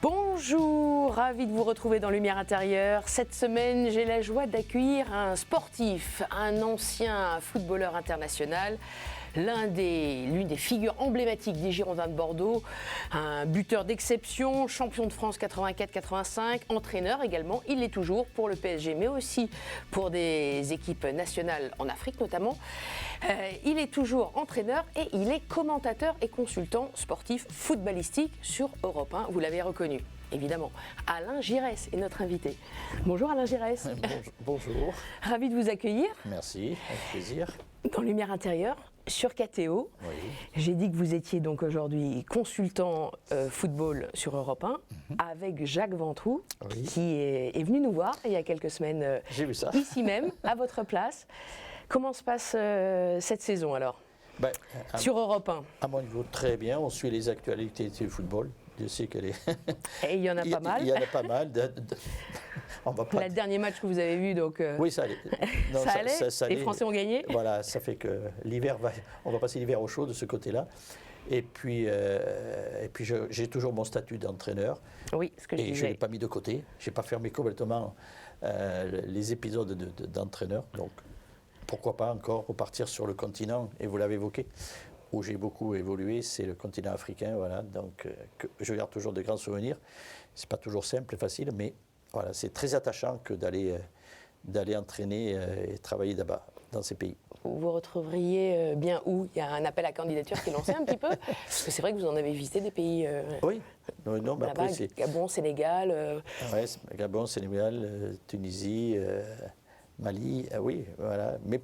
Bonjour, ravi de vous retrouver dans Lumière Intérieure. Cette semaine, j'ai la joie d'accueillir un sportif, un ancien footballeur international, l'une des figures emblématiques des Girondins de Bordeaux, un buteur d'exception, champion de France 84-85, entraîneur également. Il l'est toujours pour le PSG, mais aussi pour des équipes nationales en Afrique notamment. Il est toujours entraîneur et il est commentateur et consultant sportif footballistique sur Europe 1. Vous l'avez reconnu, évidemment. Alain Giresse est notre invité. Bonjour Alain Giresse. Bonjour. Ravi de vous accueillir. Merci, avec plaisir. Dans Lumière Intérieure, sur KTO. Oui. J'ai dit que vous étiez donc aujourd'hui consultant football sur Europe 1 avec Jacques Ventroux, Oui. qui est venu nous voir il y a quelques semaines J'ai vu ça. ici même, à votre place. Comment se passe cette saison alors sur Europe 1? À mon niveau, très bien. On suit les actualités du football. Je sais qu'elle est. Et il y en a pas mal. Il y en a pas mal. On va pas. Le dernier match que vous avez vu, donc. Oui, ça allait. Non, ça allait. Ça Les allait. Français ont gagné. Voilà, ça fait que on va passer l'hiver au chaud de ce côté-là. Et puis j'ai toujours mon statut d'entraîneur. Oui, ce que je Et je ne disais. l'ai pas mis de côté. Je n'ai pas fermé complètement les épisodes d'entraîneur. Donc, pourquoi pas encore repartir sur le continent, et vous l'avez évoqué, où j'ai beaucoup évolué, c'est le continent africain, voilà, donc je garde toujours de grands souvenirs. C'est pas toujours simple et facile, mais voilà, c'est très attachant que d'aller entraîner et travailler là-bas, dans ces pays. Vous vous retrouveriez bien où? Il y a un appel à candidature qui est lancé un petit peu. Parce que c'est vrai que vous en avez visité des pays Oui, non, mais là-bas, après c'est Gabon, Sénégal. ouais, Gabon, Sénégal, Tunisie, Mali, oui, voilà. Mais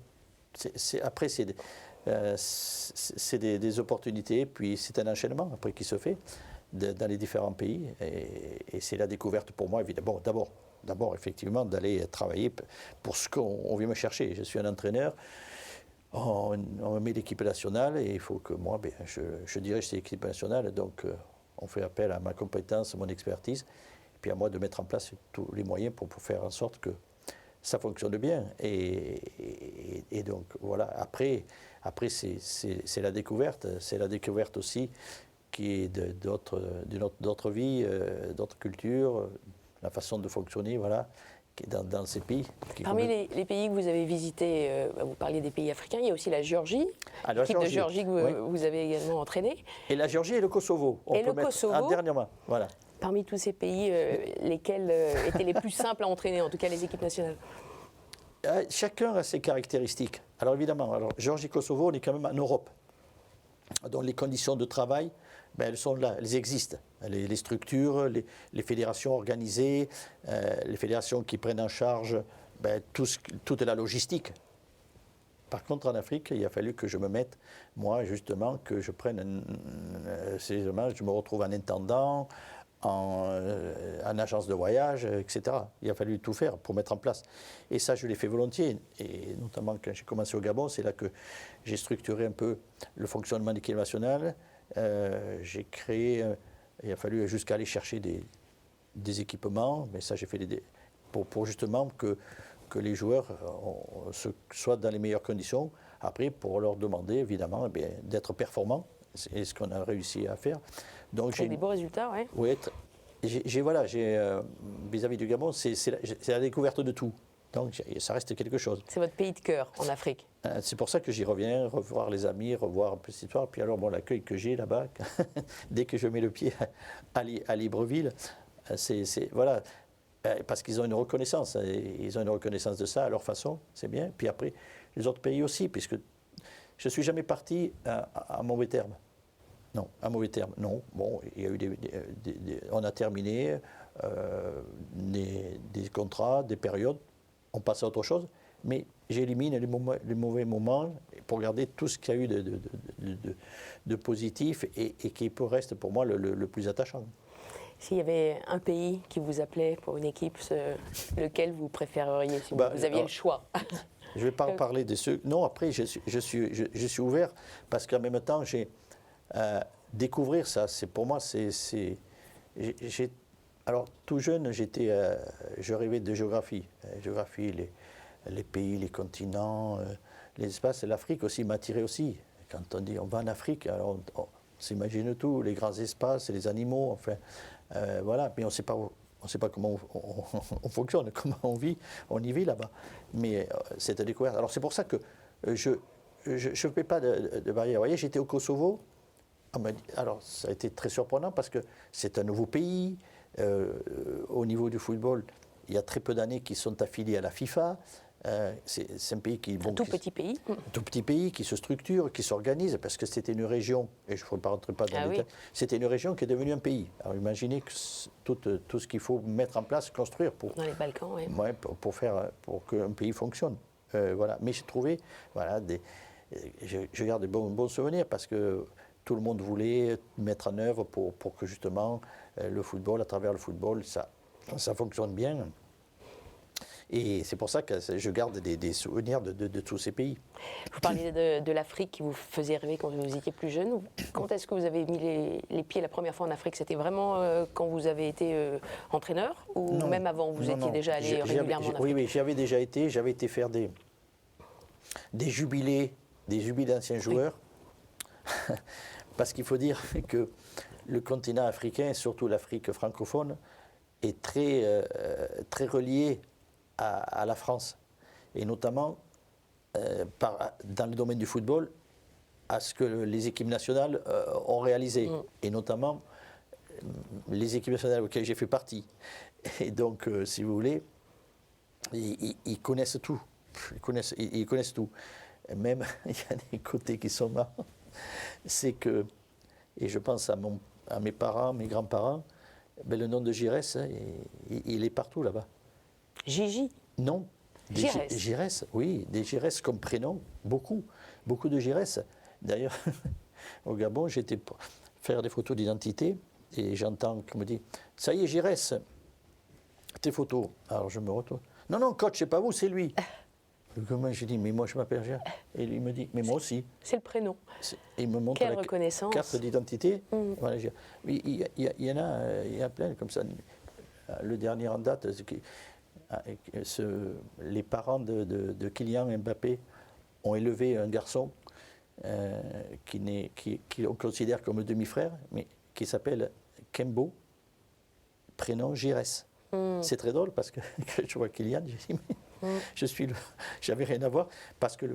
après c'est des opportunités, puis c'est un enchaînement après qui se fait dans les différents pays, et c'est la découverte pour moi, évidemment. D'abord, effectivement, d'aller travailler pour ce qu'on vient me chercher. Je suis un entraîneur, on met l'équipe nationale, et il faut que moi, je dirige cette équipe nationale, donc on fait appel à ma compétence, à mon expertise, et puis à moi de mettre en place tous les moyens pour faire en sorte que ça fonctionne bien. Et donc, voilà, après c'est la découverte. C'est la découverte aussi qui est d'autres vies, d'autres cultures, la façon de fonctionner, voilà, qui est dans ces pays. Parmi les pays que vous avez visités, vous parliez des pays africains, il y a aussi la Géorgie, l'équipe de Géorgie que vous avez également entraînée. Et la Géorgie et le Kosovo. Dernièrement, voilà. Parmi tous ces pays, lesquels étaient les plus simples à entraîner, en tout cas les équipes nationales? Chacun a ses caractéristiques. Alors évidemment, Géorgie et Kosovo, on est quand même en Europe. Donc les conditions de travail, elles sont là, elles existent. Les structures, les fédérations organisées, les fédérations qui prennent en charge toute la logistique. Par contre, en Afrique, il a fallu que je me mette, moi, justement, que je prenne, je me retrouve en intendant, en agence de voyage, etc. Il a fallu tout faire pour mettre en place. Et ça, je l'ai fait volontiers. Et notamment quand j'ai commencé au Gabon, c'est là que j'ai structuré un peu le fonctionnement de l'équipe nationale. J'ai créé, il a fallu jusqu'à aller chercher des équipements, mais ça, j'ai fait pour justement que les joueurs soient dans les meilleures conditions. Après, pour leur demander, évidemment, d'être performants. C'est ce qu'on a réussi à faire. Donc j'ai des beaux résultats, oui. Oui, vis-à-vis du Gabon, c'est la découverte de tout. Donc ça reste quelque chose. C'est votre pays de cœur en Afrique. C'est pour ça que j'y reviens, revoir les amis, revoir un peu cette histoire. Puis alors, l'accueil que j'ai là-bas, dès que je mets le pied à Libreville, voilà, parce qu'ils ont une reconnaissance. Ils ont une reconnaissance de ça à leur façon, c'est bien. Puis après, les autres pays aussi, puisque je ne suis jamais parti à mauvais terme. Non, à mauvais terme, non. Bon, il y a eu on a terminé des contrats, des périodes, on passe à autre chose, mais j'élimine les mauvais moments pour garder tout ce qu'il y a eu de positif et qui reste pour moi le plus attachant. S'il y avait un pays qui vous appelait pour une équipe, lequel vous préféreriez si vous aviez le choix? Je ne vais pas parler de ceux... Non, après, je suis ouvert parce qu'en même temps, découvrir ça, pour moi, alors, tout jeune, je rêvais de géographie. Géographie, les pays, les continents, les espaces. L'Afrique aussi m'attirait aussi. Quand on dit on va en Afrique, alors on s'imagine tout, les grands espaces, les animaux, enfin, Voilà, mais on ne sait pas comment on fonctionne, comment on vit, on y vit là-bas. Mais c'est à découverte. Alors c'est pour ça que je ne fais pas de barrière. Vous voyez, j'étais au Kosovo. Alors ça a été très surprenant parce que c'est un nouveau pays. Au niveau du football, il y a très peu d'années qui sont affiliés à la FIFA. C'est un pays qui... Un tout petit pays. Tout petit pays qui se structure, qui s'organise, parce que c'était une région, et je ne rentrer pas dans les détails, c'était une région qui est devenue un pays. Alors imaginez que tout ce qu'il faut mettre en place, construire pour... Dans les Balkans, oui. Ouais, pour qu'un pays fonctionne. Voilà. Mais j'ai trouvé, voilà, je garde des bons souvenirs, parce que tout le monde voulait mettre en œuvre pour que justement le football, à travers le football, ça fonctionne bien. Et c'est pour ça que je garde des souvenirs de tous ces pays. Vous parliez de l'Afrique qui vous faisait rêver quand vous étiez plus jeune. Quand est-ce que vous avez mis les pieds la première fois en Afrique? C'était vraiment quand vous avez été entraîneur ou non, même avant, vous étiez déjà allé régulièrement en Afrique? Oui, j'y avais déjà été. J'avais été faire des jubilés d'anciens joueurs. Oui. Parce qu'il faut dire que le continent africain, surtout l'Afrique francophone, est très relié à la France, et notamment dans le domaine du football, à ce que les équipes nationales ont réalisé, et notamment les équipes nationales auxquelles j'ai fait partie. Et donc, si vous voulez, ils connaissent tout. Ils connaissent tout. Et même, il y a des côtés qui sont marrants. C'est que, et je pense à mes parents, mes grands-parents, ben, le nom de Giresse, il est partout là-bas. Gigi? Non. Giresse, oui, des Giresse comme prénom, beaucoup de Giresse. D'ailleurs, au Gabon, j'étais pour faire des photos d'identité et j'entends qu'on me dit « Ça y est, Giresse, tes photos ». Alors je me retourne. « Non, coach, c'est pas vous, c'est lui ». Comment j'ai dit « Mais moi, je m'appelle Giresse ». Et lui il me dit « Mais moi aussi ». C'est le prénom. Il me montre Quelle reconnaissance. Carte d'identité. Voilà, il y en a, il y a plein comme ça. Le dernier en date, les parents de Kylian Mbappé ont élevé un garçon qu'on considère comme le demi-frère, mais qui s'appelle Kembo, prénom Giresse. C'est très drôle parce que quand je vois Kylian, je dis mais j'avais rien à voir, parce que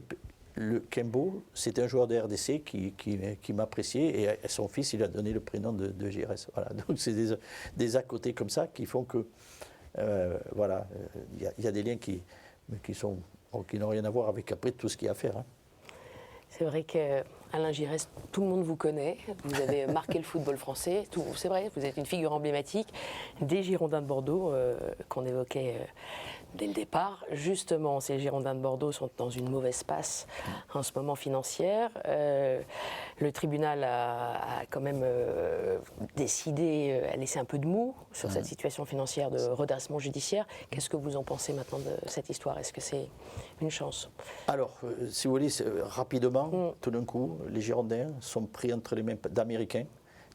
le Kembo, c'était un joueur de RDC qui m'appréciait, et son fils, il a donné le prénom de Giresse. Voilà. Donc c'est des à côté comme ça qui font que voilà, il y a des liens qui n'ont rien à voir avec après tout ce qu'il y a à faire. Hein. C'est vrai qu'Alain Giresse, tout le monde vous connaît. Vous avez marqué le football français. C'est vrai, vous êtes une figure emblématique des Girondins de Bordeaux qu'on évoquait dès le départ. Justement, ces Girondins de Bordeaux sont dans une mauvaise passe en ce moment financière. Le tribunal a quand même décidé à laisser un peu de mou sur cette situation financière de redressement judiciaire. Qu'est-ce que vous en pensez maintenant de cette histoire? Est-ce que c'est une chance? Alors, si vous voulez, rapidement, tout d'un coup, les Girondins sont pris entre les mains d'Américains,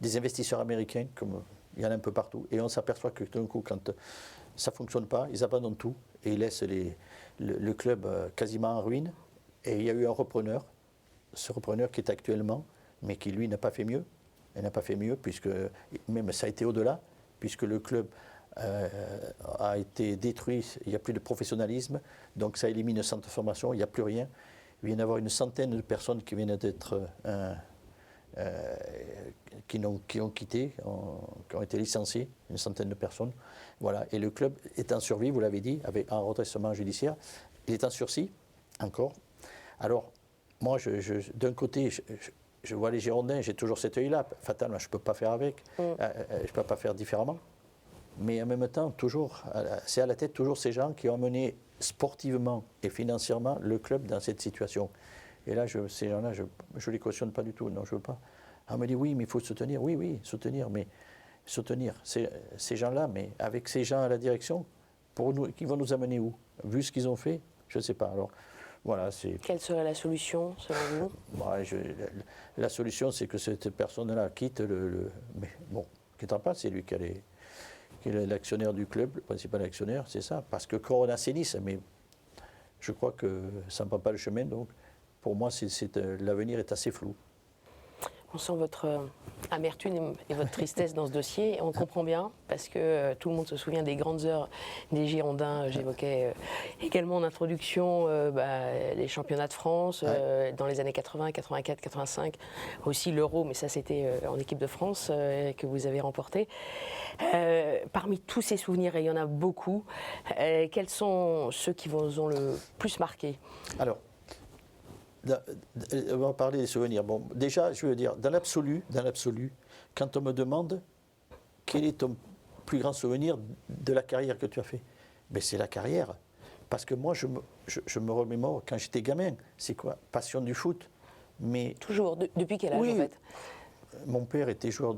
des investisseurs américains, comme il y en a un peu partout, et on s'aperçoit que tout d'un coup, quand ça ne fonctionne pas, ils abandonnent tout et ils laissent le club quasiment en ruine. Et il y a eu un repreneur, ce repreneur qui est actuellement, mais qui lui n'a pas fait mieux. Il n'a pas fait mieux, puisque même ça a été au-delà, puisque le club a été détruit, il n'y a plus de professionnalisme, donc ça élimine le centre de formation, il n'y a plus rien. Il vient d'avoir une centaine de personnes qui viennent d'être qui ont quitté, qui ont été licenciés, une centaine de personnes. Voilà. Et le club est en survie, vous l'avez dit, avec un redressement judiciaire. Il est en sursis, encore. Alors, moi, d'un côté, je vois les Girondins, j'ai toujours cet œil-là. Fatalement, je ne peux pas faire avec, je ne peux pas faire différemment. Mais en même temps, toujours, c'est à la tête toujours ces gens qui ont mené sportivement et financièrement le club dans cette situation. Et là, ces gens-là, je ne les cautionne pas du tout. Non, je ne veux pas. On me dit oui, mais il faut soutenir. Oui, soutenir. Mais soutenir ces gens-là, mais avec ces gens à la direction, pour nous, qui vont nous amener où? Vu ce qu'ils ont fait, je ne sais pas. Alors, voilà, quelle serait la solution, selon vous? La solution, c'est que cette personne-là quitte mais bon, quittant pas, c'est lui qui est l'actionnaire du club, le principal actionnaire, c'est ça. Parce que quand on assainisse, mais je crois que ça ne prend pas le chemin, donc pour moi, l'avenir est assez flou. On sent votre amertume et votre tristesse dans ce dossier. On comprend bien, parce que tout le monde se souvient des grandes heures des Girondins. J'évoquais également en introduction les championnats de France dans les années 80, 84, 85. Aussi l'Euro, mais ça c'était en équipe de France que vous avez remporté. Parmi tous ces souvenirs, et il y en a beaucoup, quels sont ceux qui vous ont le plus marqué? Alors, on va parler des souvenirs. Bon, déjà, je veux dire, dans l'absolu, quand on me demande quel est ton plus grand souvenir de la carrière que tu as fait, ben c'est la carrière. Parce que moi, je me remémore quand j'étais gamin. C'est quoi? Passion du foot. Mais toujours. Depuis quel âge, oui, en fait? Mon père était joueur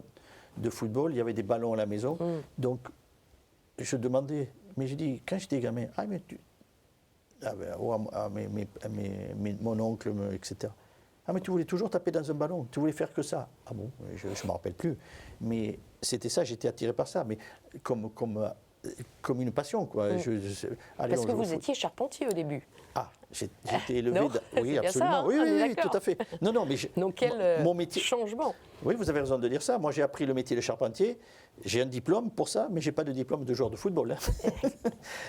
de football. Il y avait des ballons à la maison. Donc, je demandais. Mais je dis, quand j'étais gamin, mais tu. Mon oncle, etc. Mais tu voulais toujours taper dans un ballon, tu voulais faire que ça. Ah bon, je ne me rappelle plus. Mais c'était ça, j'étais attiré par ça, mais comme une passion, quoi. Parce que vous étiez charpentier au début. Ah, j'étais élevé... Non, oui, c'est absolument. ça, hein, oui, tout à fait. Non, mais... Donc quel mon métier... changement? Oui, vous avez raison de dire ça. Moi, j'ai appris le métier de charpentier. J'ai un diplôme pour ça, mais je n'ai pas de diplôme de joueur de football.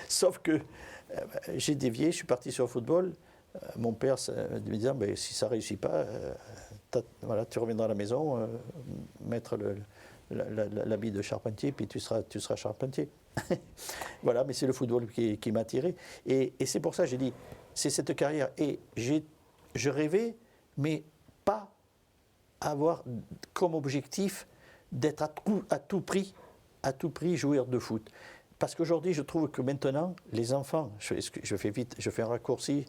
Sauf que j'ai dévié, je suis parti sur le football. Mon père me disait, si ça ne réussit pas, tu reviendras à la maison, mettre l'habit de charpentier, puis tu seras charpentier. Voilà, mais c'est le football qui m'a attiré. Et c'est pour ça que j'ai dit, c'est cette carrière. Et je rêvais, mais pas avoir comme objectif d'être à tout prix joueur de foot. Parce qu'aujourd'hui, je trouve que maintenant, les enfants, je fais vite, je fais un raccourci,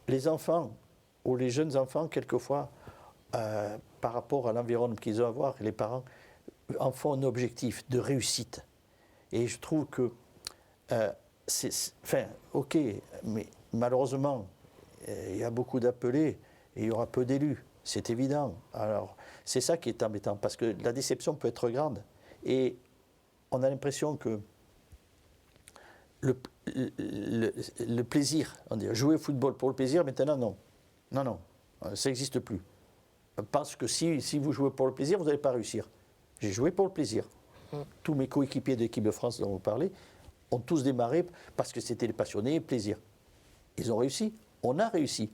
les enfants ou les jeunes enfants, quelquefois, par rapport à l'environnement qu'ils ont à voir, les parents en font un objectif de réussite. Et je trouve que, ok, mais malheureusement, il y a beaucoup d'appelés et il y aura peu d'élus, c'est évident. Alors, c'est ça qui est embêtant, parce que la déception peut être grande. Et on a l'impression que le plaisir, on dit jouer au football pour le plaisir, maintenant non, ça n'existe plus. Je pense que si vous jouez pour le plaisir, vous n'allez pas réussir. J'ai joué pour le plaisir. Tous mes coéquipiers de l'équipe de France dont vous parlez ont tous démarré parce que c'était les passionnés, plaisir. Ils ont réussi, on a réussi.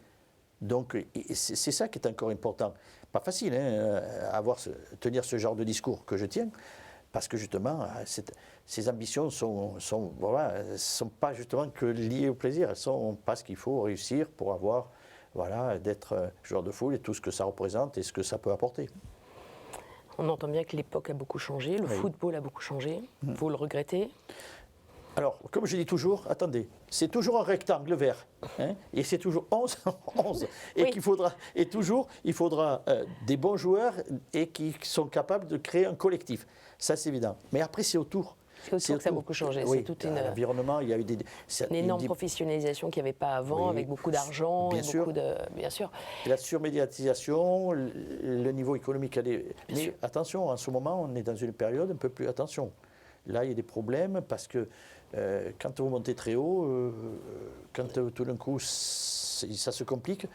Donc c'est ça qui est encore important. Pas facile, tenir ce genre de discours que je tiens, parce que justement, ces ambitions sont pas justement que liées au plaisir, elles sont parce qu'il faut réussir pour avoir, d'être joueur de foot et tout ce que ça représente et ce que ça peut apporter. On entend bien que l'époque a beaucoup changé, le football a beaucoup changé. Vous le regrettez? Alors, comme je dis toujours, attendez, c'est toujours un rectangle vert, et c'est toujours 11, et il faudra des bons joueurs et qui sont capables de créer un collectif. Ça, c'est évident. Mais après, c'est autour. C'est autour que ça a beaucoup changé. Oui, c'est toute l'environnement, il y a eu une énorme professionnalisation qu'il n'y avait pas avant, avec beaucoup d'argent, bien sûr. Bien sûr. La surmédiatisation, le niveau économique. Mais attention, en ce moment, on est dans une période un peu plus... Attention, là, il y a des problèmes parce que quand vous montez très haut, quand tout d'un coup ça se complique,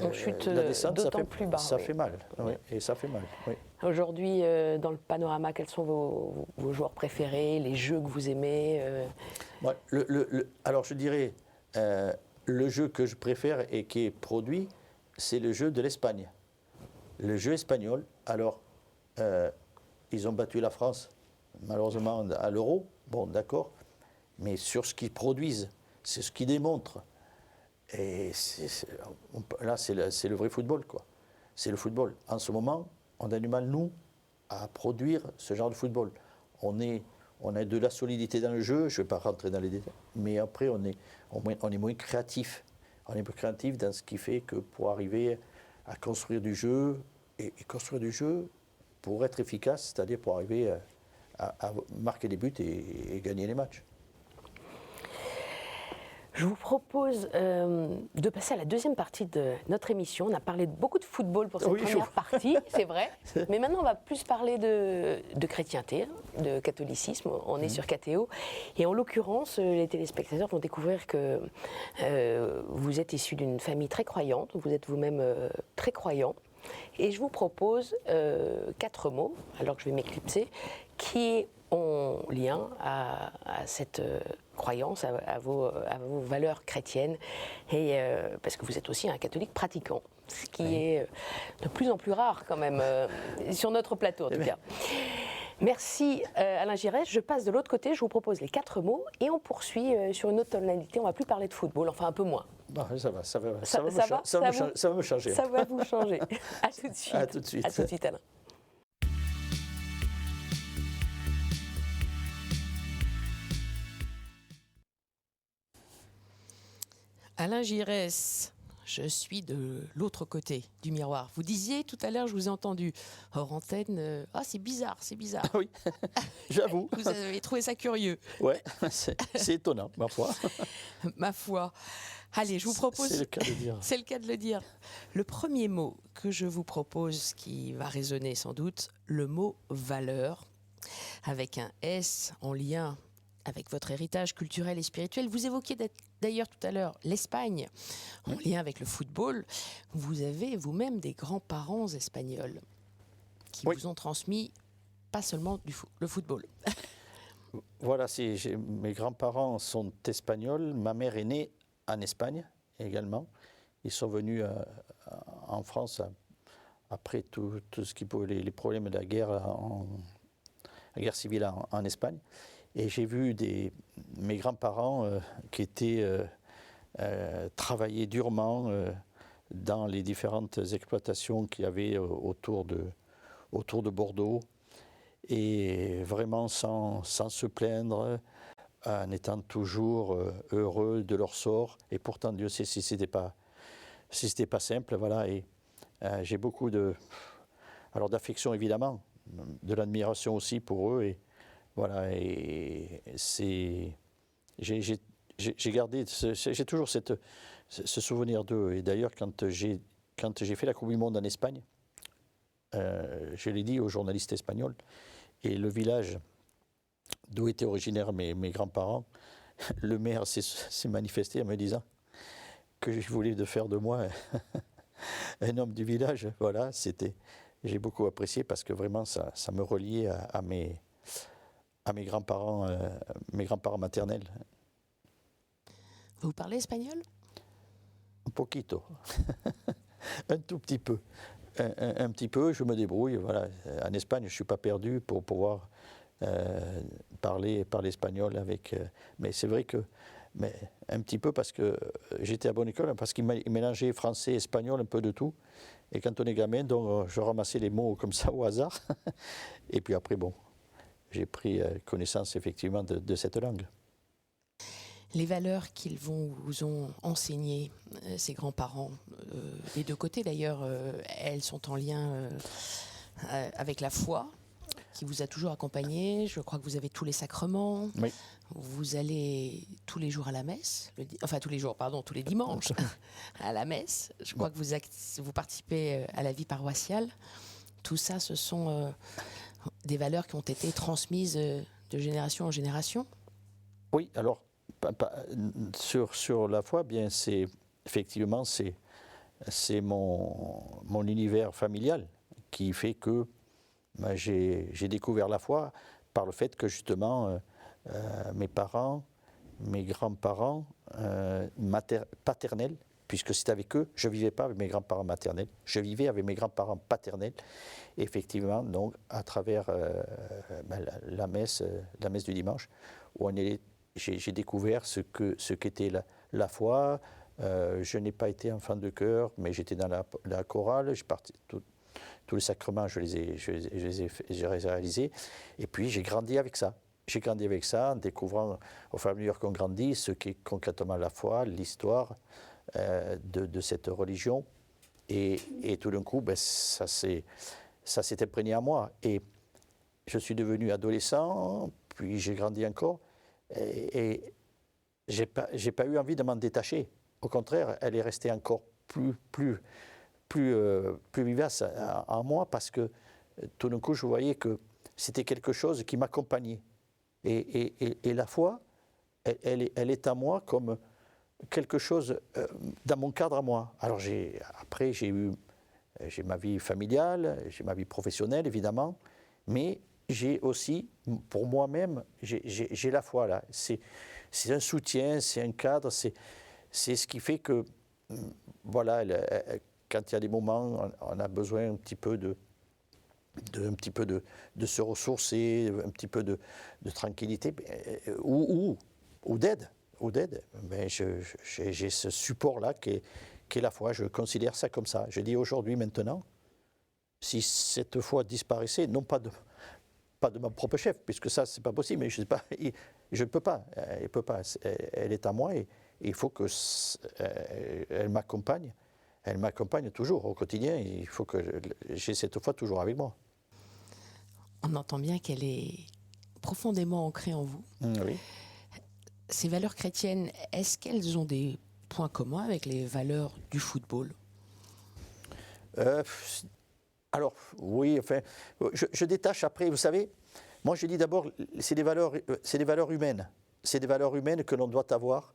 on chute la descente, d'autant plus bas. Ça fait mal, et ça fait mal. Oui. Aujourd'hui, dans le panorama, quels sont vos joueurs préférés, les jeux que vous aimez Alors je dirais, le jeu que je préfère et qui est produit, c'est le jeu de l'Espagne. Le jeu espagnol, alors ils ont battu la France, malheureusement, à l'Euro. Bon, d'accord, mais sur ce qu'ils produisent, c'est ce qu'ils démontrent. Et là, c'est le vrai football, quoi. C'est le football. En ce moment, on a du mal, nous, à produire ce genre de football. On a de la solidité dans le jeu, je ne vais pas rentrer dans les détails, mais après, on est moins créatif. On est moins créatif dans ce qui fait que pour arriver à construire du jeu, et construire du jeu pour être efficace, c'est-à-dire pour arriver à marquer des buts et gagner les matchs. Je vous propose de passer à la deuxième partie de notre émission. On a parlé beaucoup de football pour cette première partie, c'est vrai. Mais maintenant, on va plus parler de chrétienté, de catholicisme. On est sur KTO. Et en l'occurrence, les téléspectateurs vont découvrir que vous êtes issu d'une famille très croyante. Vous êtes vous-même très croyant. Et je vous propose 4 mots, alors que je vais m'éclipser, qui ont lien à cette croyance, à vos valeurs chrétiennes, et parce que vous êtes aussi un catholique pratiquant, ce qui est de plus en plus rare quand même, sur notre plateau en tout cas. Merci Alain Giresse. Je passe de l'autre côté, je vous propose les 4 mots et on poursuit sur une autre tonalité. On ne va plus parler de football, enfin un peu moins. Bah, ça va me changer. Ça va vous changer. À tout de suite. À tout de suite. À tout de suite, Alain. Alain Giresse, je suis de l'autre côté du miroir. Vous disiez tout à l'heure, je vous ai entendu hors antenne, c'est bizarre, c'est bizarre. Oui, j'avoue. Vous avez trouvé ça curieux. Ouais, c'est étonnant, ma foi. Ma foi. Allez, je vous propose... C'est le cas de dire. C'est le cas de le dire. Le premier mot que je vous propose, qui va résonner sans doute, le mot valeur, avec un S en lien avec votre héritage culturel et spirituel. Vous évoquiez d'ailleurs tout à l'heure l'Espagne, en lien avec le football. Vous avez vous-même des grands-parents espagnols qui vous ont transmis pas seulement le football. Voilà, mes grands-parents sont espagnols. Ma mère est née en Espagne également. Ils sont venus en France après tout ce qui pouvait, les problèmes de la guerre, la guerre civile en Espagne. Et j'ai vu mes grands-parents qui étaient travaillaient durement dans les différentes exploitations qu'il y avait autour de Bordeaux, et vraiment sans se plaindre, en étant toujours heureux de leur sort. Et pourtant, Dieu sait si c'était pas simple, voilà. Et j'ai beaucoup d'affection évidemment, de l'admiration aussi pour eux. Et voilà. Et j'ai gardé, j'ai toujours ce souvenir d'eux. Et d'ailleurs, quand j'ai fait la Coupe du Monde en Espagne, je l'ai dit aux journalistes espagnols, et le village d'où étaient originaires mes grands-parents, le maire s'est manifesté en me disant que je voulais faire de moi un homme du village. Voilà, j'ai beaucoup apprécié parce que vraiment ça me reliait à mes grands-parents, maternels. Vous parlez espagnol? Un poquito, un tout petit peu. Un petit peu, je me débrouille. Voilà. En Espagne, je ne suis pas perdu pour pouvoir parler espagnol avec. Mais c'est vrai que, un petit peu parce que j'étais à bonne école, parce qu'il mélangeait français, espagnol, un peu de tout. Et quand on est gamin, donc je ramassais les mots comme ça au hasard. Et puis après, bon, j'ai pris connaissance effectivement de cette langue. Les valeurs qu'ils vous ont enseignées, ces grands-parents, des deux côtés d'ailleurs, elles sont en lien avec la foi, qui vous a toujours accompagné. Je crois que vous avez tous les sacrements. Oui. Vous allez tous les jours à la messe, tous les dimanches à la messe. Je crois que vous participez à la vie paroissiale. Tout ça, ce sont des valeurs qui ont été transmises de génération en génération. Oui, alors, sur la foi, bien, effectivement, c'est mon univers familial qui fait que j'ai découvert la foi par le fait que justement mes parents, mes grands-parents paternels, puisque c'est avec eux, je ne vivais pas avec mes grands-parents maternels, je vivais avec mes grands-parents paternels, effectivement, donc à travers la messe du dimanche, où j'ai découvert ce qu'était la foi. Je n'ai pas été enfant de chœur, mais j'étais dans la chorale, tous les sacrements, je les ai réalisés, et puis j'ai grandi avec ça. J'ai grandi avec ça, en découvrant au fur et à mesure qu'on grandit ce qu'est concrètement la foi, l'histoire de cette religion. Et tout d'un coup, ça s'est imprégné en moi. Et je suis devenu adolescent, puis j'ai grandi encore, et j'ai pas eu envie de m'en détacher. Au contraire, elle est restée encore plus vivace en moi, parce que tout d'un coup, je voyais que c'était quelque chose qui m'accompagnait. Et la foi, elle est à moi comme quelque chose dans mon cadre à moi. Alors après, j'ai eu J'ai ma vie familiale, j'ai ma vie professionnelle, évidemment, mais j'ai aussi, pour moi-même, j'ai la foi là. C'est un soutien, c'est un cadre, c'est ce qui fait que, voilà, quand il y a des moments, on a besoin un petit peu de se ressourcer, un petit peu de tranquillité ou d'aide. Ben, j'ai ce support-là qui est la foi. Je considère ça comme ça. Je dis aujourd'hui, maintenant, si cette foi disparaissait, non pas de mon propre chef, puisque ça, c'est pas possible, mais je ne sais pas, je ne peux pas. Elle peut pas. Elle est à moi et il faut que elle m'accompagne. Elle m'accompagne toujours au quotidien. Il faut que j'ai cette foi toujours avec moi. On entend bien qu'elle est profondément ancrée en vous. Oui. Ces valeurs chrétiennes, est-ce qu'elles ont des points communs avec les valeurs du football ? Alors, oui, enfin, je détache après, vous savez, moi je dis d'abord, c'est des valeurs humaines. C'est des valeurs humaines que l'on doit avoir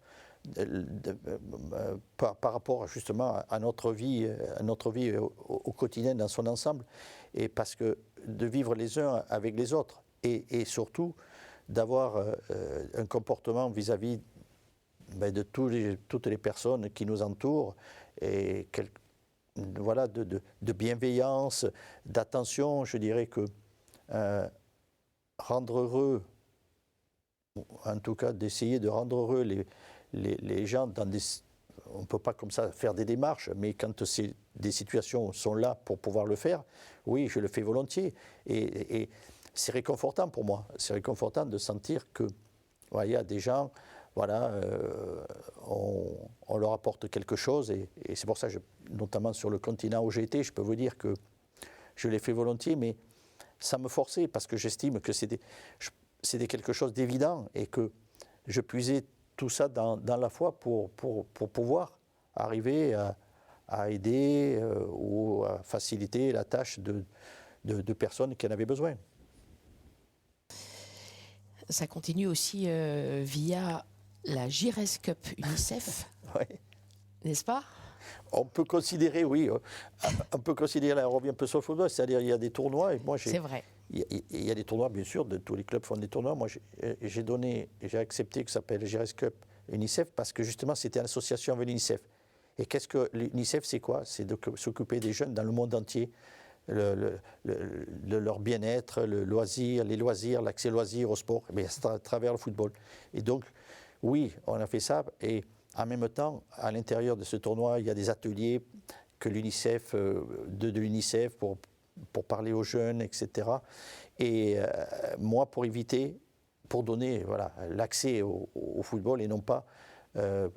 par rapport justement à notre vie au quotidien dans son ensemble, et parce que de vivre les uns avec les autres, et surtout d'avoir un comportement vis-à-vis de toutes les personnes qui nous entourent, et voilà, de bienveillance, d'attention. Je dirais que rendre heureux, en tout cas d'essayer de rendre heureux les gens on ne peut pas comme ça faire des démarches, mais quand des situations sont là pour pouvoir le faire, oui, je le fais volontiers. Et c'est réconfortant pour moi. C'est réconfortant de sentir que il y a des gens, voilà, on leur apporte quelque chose. Et c'est pour ça, notamment sur le continent où j'ai été, je peux vous dire que je l'ai fait volontiers, mais ça me forçait, parce que j'estime que c'était quelque chose d'évident et que je puisais tout ça dans la foi pour pouvoir arriver à aider ou à faciliter la tâche de personnes qui en avaient besoin. Ça continue aussi via la Gires Cup UNICEF, Oui. N'est-ce pas ? On peut considérer, oui, on peut considérer, là on revient un peu sur le football, c'est-à-dire il y a des tournois, et moi c'est vrai. Il y a des tournois, bien sûr, tous les clubs font des tournois. Moi, j'ai accepté que ça s'appelle Gires Cup UNICEF parce que justement, c'était en association avec l'UNICEF. Et qu'est-ce que l'UNICEF, c'est quoi ? C'est de s'occuper des jeunes dans le monde entier, de leur bien-être, les loisirs, l'accès loisirs au sport, mais à travers le football. Et donc, oui, on a fait ça. Et en même temps, à l'intérieur de ce tournoi, il y a des ateliers que l'UNICEF, de l'UNICEF pour parler aux jeunes, etc. Et moi, pour donner voilà, l'accès au football et non pas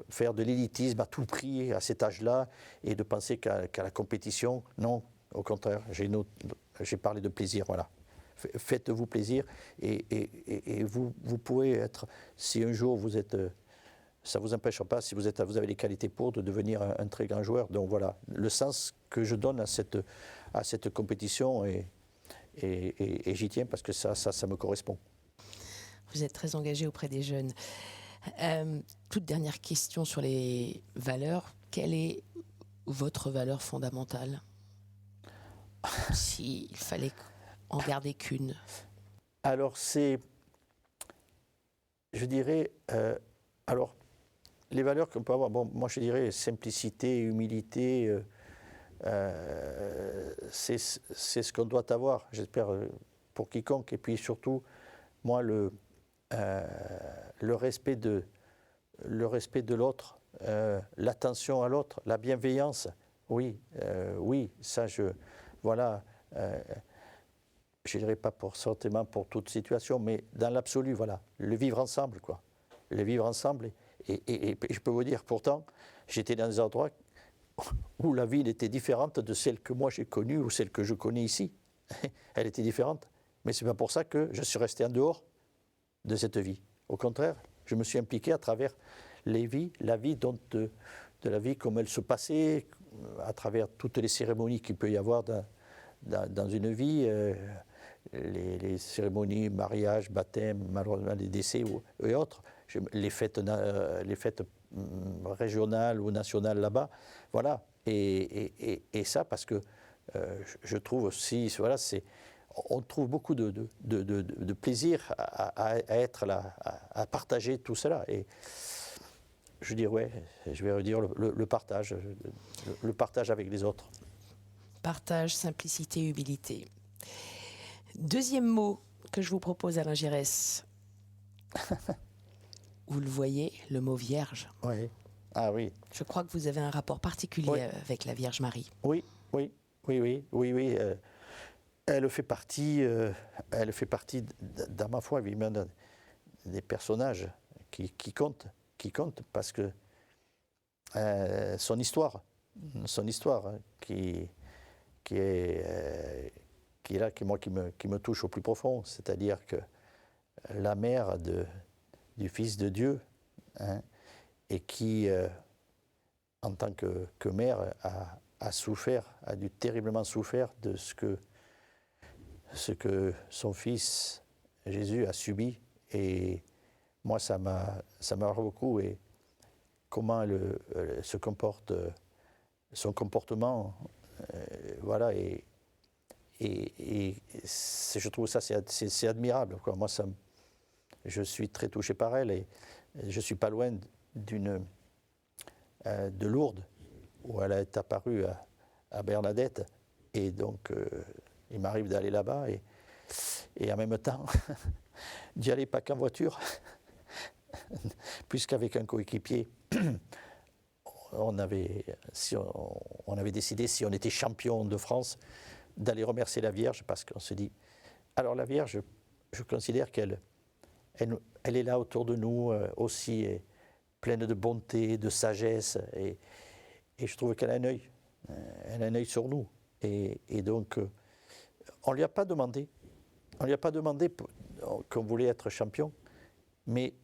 faire de l'élitisme à tout prix à cet âge-là et de penser qu'à la compétition, non, au contraire, j'ai parlé de plaisir, voilà. Faites-vous plaisir et vous pouvez être, si un jour vous êtes, ça ne vous empêchera pas, si vous avez les qualités pour, de devenir un très grand joueur. Donc voilà, le sens que je donne à cette compétition et j'y tiens parce que ça me correspond. Vous êtes très engagé auprès des jeunes. Toute dernière question sur les valeurs. Quelle est votre valeur fondamentale ? S'il fallait en garder qu'une. Alors je dirais, alors les valeurs qu'on peut avoir, bon, moi je dirais simplicité, humilité, c'est ce qu'on doit avoir, j'espère, pour quiconque. Et puis surtout, moi, le respect de l'autre, l'attention à l'autre, la bienveillance, oui, ça voilà, je ne dirais pas forcément pour toute situation, mais dans l'absolu, voilà, le vivre ensemble, quoi. Le vivre ensemble. Et je peux vous dire, pourtant, j'étais dans des endroits où la ville était différente de celle que moi j'ai connue ou celle que je connais ici. Elle était différente. Mais ce n'est pas pour ça que je suis resté en dehors de cette vie. Au contraire, je me suis impliqué à travers la vie de la vie comme elle se passait, à travers toutes les cérémonies qu'il peut y avoir dans une vie, les cérémonies, mariage, baptême, malheureusement les décès et autres, les fêtes régionales ou nationales là-bas, voilà. Et ça parce que je trouve aussi, voilà, on trouve beaucoup de plaisir à être là, à partager tout cela. Et je dis, ouais, je vais redire le partage, le partage avec les autres. Partage, simplicité, humilité. Deuxième mot que je vous propose, Alain Giresse. Vous le voyez, le mot vierge. Oui. Ah oui. Je crois que vous avez un rapport particulier avec la Vierge Marie. Oui. Elle fait partie dans ma foi, évidemment, des personnages qui comptent parce que son histoire hein, qui est là, qui me touche au plus profond, c'est-à-dire que la mère du Fils de Dieu, hein, et qui, en tant que mère, a souffert, a dû terriblement souffert de ce que son fils Jésus a subi. Et moi, ça m'a beaucoup. Et comment se comporte, son comportement, voilà. Et je trouve ça, c'est admirable, quoi. Moi, je suis très touché par elle. Et je ne suis pas loin de Lourdes, où elle est apparue à Bernadette. Et donc, il m'arrive d'aller là-bas et en même temps, d'y aller pas qu'en voiture, puisqu'avec un coéquipier, on avait décidé, si on était champion de France, d'aller remercier la Vierge, parce qu'on se dit, alors la Vierge, je considère qu'elle est là autour de nous aussi, pleine de bonté, de sagesse, et je trouve qu'elle a un œil. Elle a un œil sur nous. Et donc, on ne lui a pas demandé. Qu'on voulait être champion, mais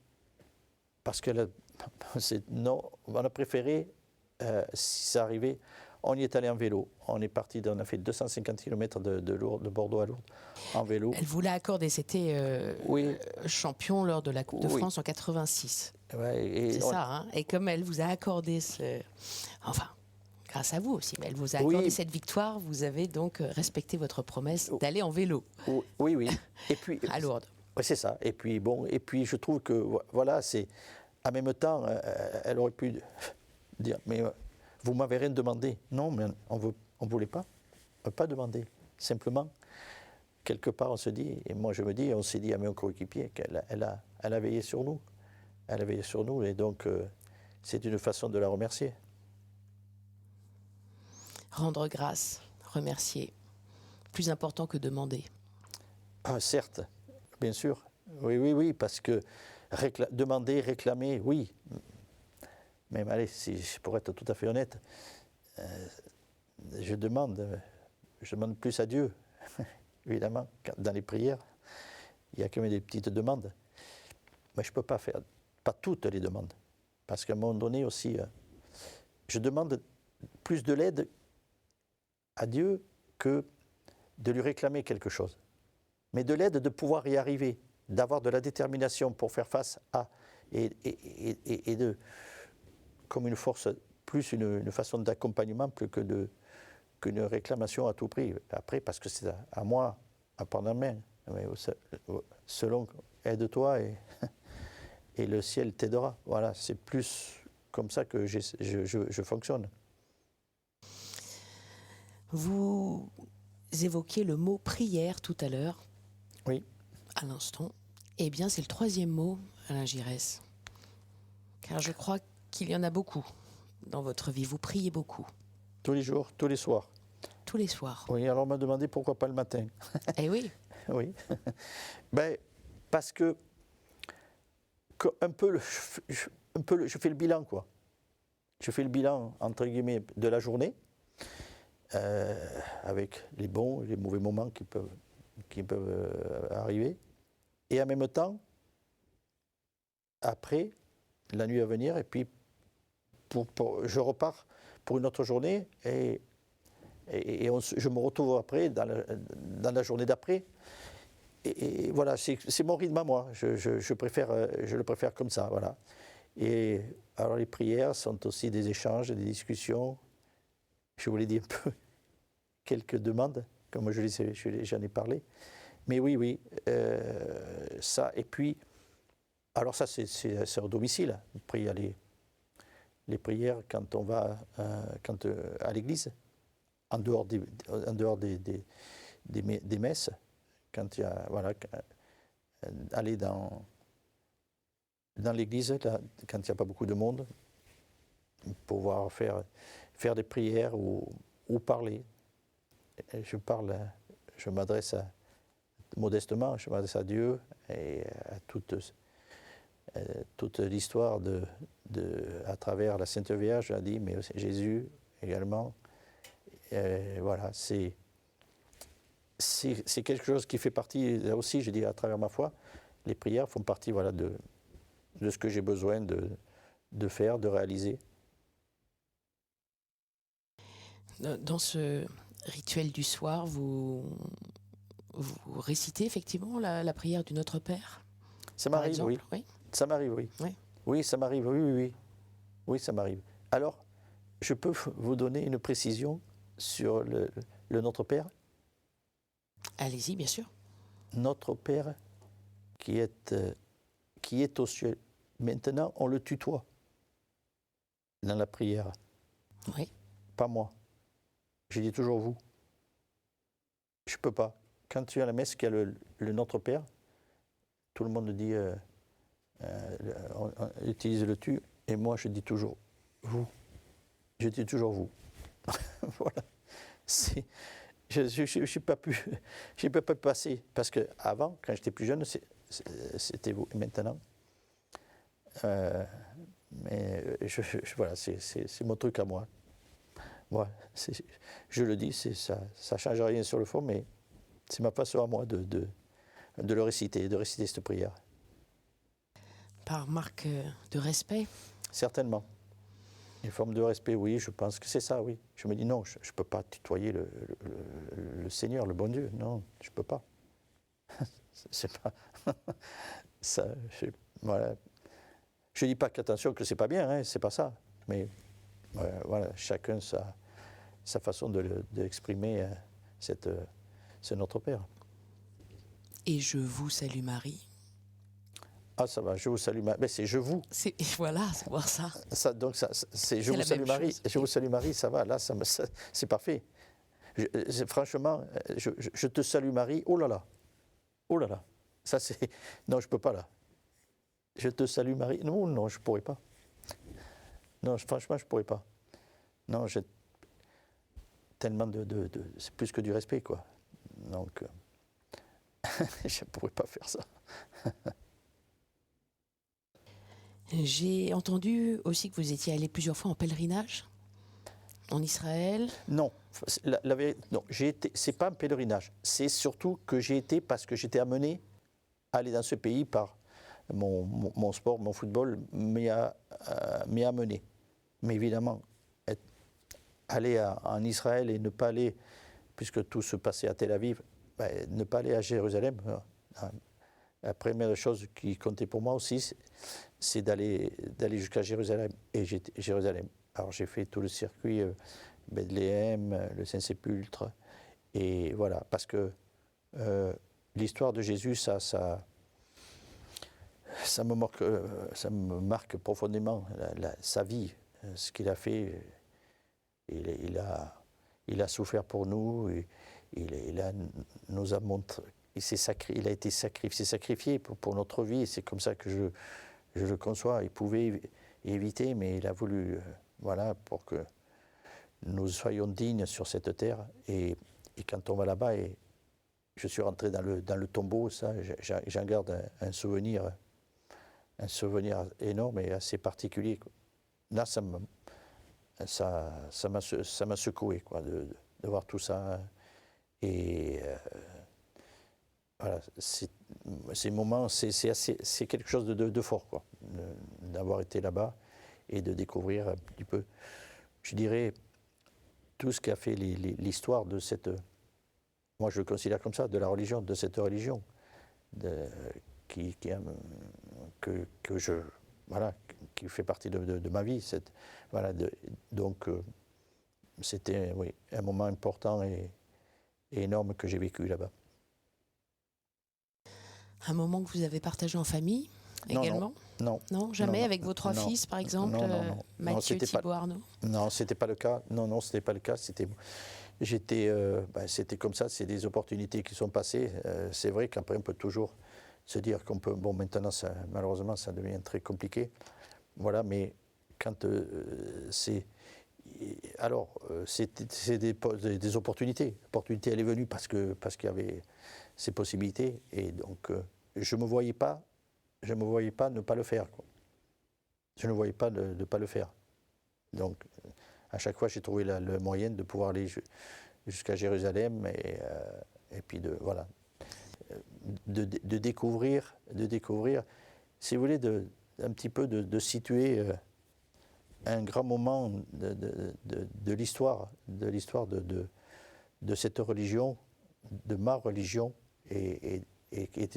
parce non, on a préféré, si ça arrivait, on y est allé en vélo. On est parti, on a fait 250 km de Bordeaux à Lourdes en vélo. Elle vous l'a accordé, c'était champion lors de la Coupe de France en 86. Ouais, c'est ça, hein. Et comme elle vous a accordé enfin, grâce à vous aussi, mais elle vous a accordé cette victoire, vous avez donc respecté votre promesse d'aller en vélo. Oui. Et puis, à Lourdes. Oui, c'est ça. Et puis, je trouve que, voilà, en même temps, elle aurait pu dire, mais vous m'avez rien demandé. Non, mais on ne voulait pas demander. Simplement, quelque part, on se dit, et moi je me dis, on s'est dit à mes coéquipiers qu'elle a veillé sur nous. Elle a veillé sur nous, et donc, c'est une façon de la remercier. Rendre grâce, remercier, plus important que demander. Ah, certes, bien sûr. Oui, parce que demander, réclamer, oui. Mais allez, pour être tout à fait honnête, je demande plus à Dieu, évidemment. Dans les prières, il y a quand même des petites demandes. Mais je ne peux pas faire, pas toutes les demandes. Parce qu'à un moment donné aussi, je demande plus de l'aide à Dieu que de lui réclamer quelque chose. Mais de l'aide de pouvoir y arriver, d'avoir de la détermination pour faire face à, et comme une force, plus une façon d'accompagnement plus qu'une réclamation à tout prix. Après, parce que c'est à moi à prendre en main. Mais selon, aide-toi et le ciel t'aidera. Voilà, c'est plus comme ça que je fonctionne. Vous évoquiez le mot prière tout à l'heure. Oui. À l'instant. Eh bien, c'est le troisième mot, Alain Giresse. Car je crois qu'il y en a beaucoup dans votre vie. Vous priez beaucoup. Tous les jours, tous les soirs. Tous les soirs. Oui, alors on m'a demandé pourquoi pas le matin. Eh oui. Oui. Parce que je fais le bilan, quoi. Je fais le bilan, entre guillemets, de la journée, avec les bons et les mauvais moments qui peuvent arriver. Et en même temps, après, la nuit à venir, et puis je repars pour une autre journée, et je me retrouve après, dans la journée d'après. Et voilà, c'est mon rythme à moi. Je le préfère comme ça, voilà. Et alors les prières sont aussi des échanges, des discussions. Je vous l'ai dit un peu, quelques demandes, comme j'en ai parlé. Mais oui, ça. Et puis, alors ça, c'est au domicile. Après, il y a les prières quand on va à l'église, en dehors des messes, quand il y a, voilà, aller dans l'église, là, quand il n'y a pas beaucoup de monde, pouvoir faire des prières ou parler. Et je m'adresse modestement, je m'adresse à Dieu et à toute l'histoire à travers la Sainte Vierge, a dit, mais aussi Jésus également. Voilà, c'est quelque chose qui fait partie, là aussi, je dis, à travers ma foi, les prières font partie, voilà, de ce que j'ai besoin de faire, de réaliser. Dans ce rituel du soir, vous récitez effectivement la prière du Notre Père? Ça m'arrive, oui. Ça m'arrive, oui. Oui. Oui, ça m'arrive, oui. Oui, ça m'arrive. Alors, je peux vous donner une précision sur le Notre Père? Allez-y, bien sûr. Notre Père qui est aux cieux. Maintenant, on le tutoie dans la prière. Oui. Pas moi. Je dis toujours vous. Je peux pas. Quand tu es à la messe, qu'il y a le Notre Père, tout le monde dit, on utilise le tu, et moi je dis toujours vous. Je dis toujours vous. Voilà. Je n'ai pas pu passer, parce qu'avant, quand j'étais plus jeune, c'était vous. Et maintenant, mais voilà, c'est mon truc à moi. Ouais, je le dis, ça ne change rien sur le fond, mais c'est ma façon à moi de le réciter, de réciter cette prière. Par marque de respect? Certainement. Une forme de respect, oui, je pense que c'est ça, oui. Je me dis non, je ne peux pas tutoyer le Seigneur, le bon Dieu. Non, je ne peux pas. C'est pas. Ça, voilà. Je ne dis pas qu'attention, que c'est pas bien, hein, c'est pas ça. Mais voilà, chacun sa façon d'exprimer ce Notre Père. Et je vous salue Marie. Ah, ça va, je vous salue Marie. Mais c'est je vous. Voilà, c'est voir ça. Donc, c'est je vous salue Marie. Chose. Je vous salue Marie, ça va, là, c'est parfait. Franchement, je te salue Marie, oh là là. Oh là là. Ça, c'est. Non, je ne peux pas, là. Je te salue Marie. Non, je ne pourrais pas. Non, franchement, je ne pourrais pas. Non, j'ai tellement c'est plus que du respect, quoi. Donc, je ne pourrais pas faire ça. J'ai entendu aussi que vous étiez allé plusieurs fois en pèlerinage en Israël. Non, non, c'est pas un pèlerinage. C'est surtout que j'ai été parce que j'étais amené à aller dans ce pays par mon sport, mon football m'y a amené. Mais évidemment, aller en Israël et ne pas aller, puisque tout se passait à Tel Aviv, ne pas aller à Jérusalem. La première chose qui comptait pour moi aussi, c'est d'aller jusqu'à Jérusalem. Et Jérusalem. Alors j'ai fait tout le circuit Bethléem, le Saint-Sépulcre, et voilà, parce que l'histoire de Jésus, ça me marque profondément sa vie, ce qu'il a fait. Il a souffert pour nous, nous a montré. Il a été sacrifié pour notre vie. C'est comme ça que je le conçois. Il pouvait éviter, mais il a voulu, voilà, pour que nous soyons dignes sur cette terre. Et quand on va là-bas, et je suis rentré dans le tombeau, ça, j'en garde un souvenir énorme et assez particulier. Là, ça m'a secoué, quoi, de voir tout ça. Et voilà, ces moments, c'est quelque chose de fort, quoi, d'avoir été là-bas et de découvrir un petit peu, je dirais, tout ce qui a fait l'histoire de cette, moi je le considère comme ça, de la religion, de cette religion, qui fait partie de ma vie. Voilà, donc c'était, oui, un moment important et énorme que j'ai vécu là-bas. Un moment que vous avez partagé en famille Non, également? Non. Non, jamais Non, avec vos 3 non, fils, par exemple, non. Mathieu, c'était Thibaut, Arnaud? Non, c'était pas le cas. Non, c'était pas le cas. C'était comme ça. C'est des opportunités qui sont passées. C'est vrai qu'après on peut toujours se dire qu'on peut. Bon, maintenant, malheureusement, ça devient très compliqué. Voilà, mais quand c'est alors c'est des opportunités. L'opportunité, elle est venue parce qu'il y avait ces possibilités, et donc je me voyais pas ne pas le faire, quoi. Je ne voyais pas de ne pas le faire. Donc, à chaque fois, j'ai trouvé le moyen de pouvoir aller jusqu'à Jérusalem, et puis de découvrir, si vous voulez, un petit peu de situer un grand moment de l'histoire, de cette religion, de ma religion, et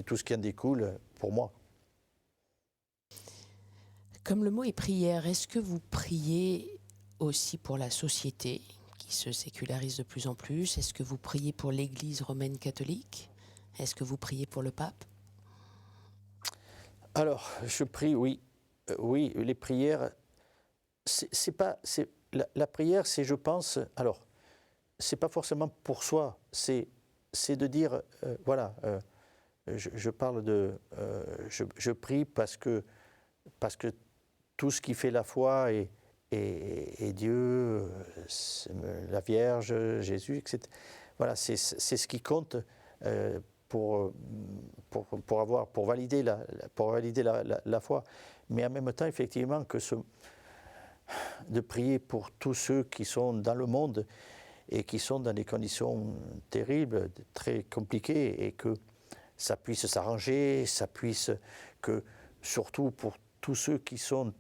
tout ce qui en découle pour moi. Comme le mot est prière, est-ce que vous priez aussi pour la société qui se sécularise de plus en plus? Est-ce que vous priez pour l'Église romaine catholique? Est-ce que vous priez pour le pape? Alors, je prie, oui. Oui, les prières, la prière, c'est, je pense, alors, c'est pas forcément pour soi, c'est de dire, je parle je prie parce que tout ce qui fait la foi et Dieu, la Vierge, Jésus, etc. Voilà, c'est ce qui compte pour valider la foi. Mais en même temps, effectivement, de prier pour tous ceux qui sont dans le monde et qui sont dans des conditions terribles, très compliquées, et que ça puisse s'arranger, que surtout pour tous ceux qui sont